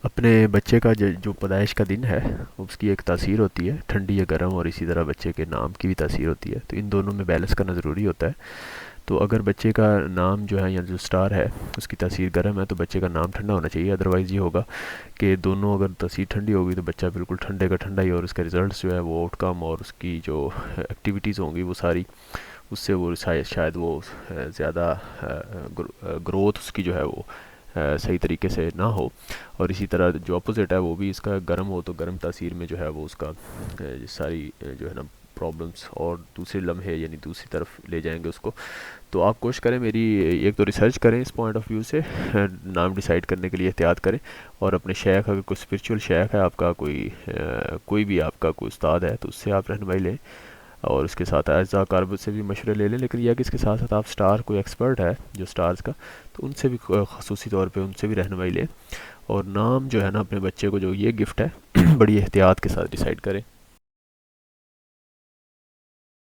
اپنے بچے کا جو پیدائش کا دن ہے اس کی ایک تاثیر ہوتی ہے ٹھنڈی یا گرم، اور اسی طرح بچے کے نام کی بھی تاثیر ہوتی ہے، تو ان دونوں میں بیلنس کرنا ضروری ہوتا ہے۔ تو اگر بچے کا نام جو ہے یا جو سٹار ہے اس کی تاثیر گرم ہے تو بچے کا نام ٹھنڈا ہونا چاہیے، ادروائز یہ ہوگا کہ دونوں اگر تاثیر ٹھنڈی ہوگی تو بچہ بالکل ٹھنڈے کا ٹھنڈا ہی، اور اس کا رزلٹس جو ہے وہ آؤٹ کم اور اس کی جو ایکٹیویٹیز ہوں گی وہ ساری، اس سے وہ شاید وہ زیادہ گروتھ اس کی جو ہے وہ صحیح طریقے سے نہ ہو۔ اور اسی طرح جو اپوزٹ ہے وہ بھی اس کا گرم ہو تو گرم تاثیر میں جو ہے وہ اس کا ساری جو ہے نا پرابلمس اور دوسرے لمحے یعنی دوسری طرف لے جائیں گے اس کو۔ تو آپ کوشش کریں، میری ایک تو ریسرچ کریں اس پوائنٹ آف ویو سے، نام ڈیسائیڈ کرنے کے لیے احتیاط کریں، اور اپنے شیخ اگر کوئی اسپریچول شیخ ہے آپ کا، کوئی بھی آپ کا کوئی استاد ہے تو اس سے آپ رہنمائی لیں، اور اس کے ساتھ اعزا کارب سے بھی مشورے لے لیں، لیکن یہ کہ اس کے ساتھ ساتھ آپ سٹار کوئی ایکسپرٹ ہے جو سٹارز کا، تو ان سے بھی خصوصی طور پہ ان سے بھی رہنمائی لیں، اور نام جو ہے نا اپنے بچے کو جو یہ گفٹ ہے بڑی احتیاط کے ساتھ ڈیسائیڈ کریں۔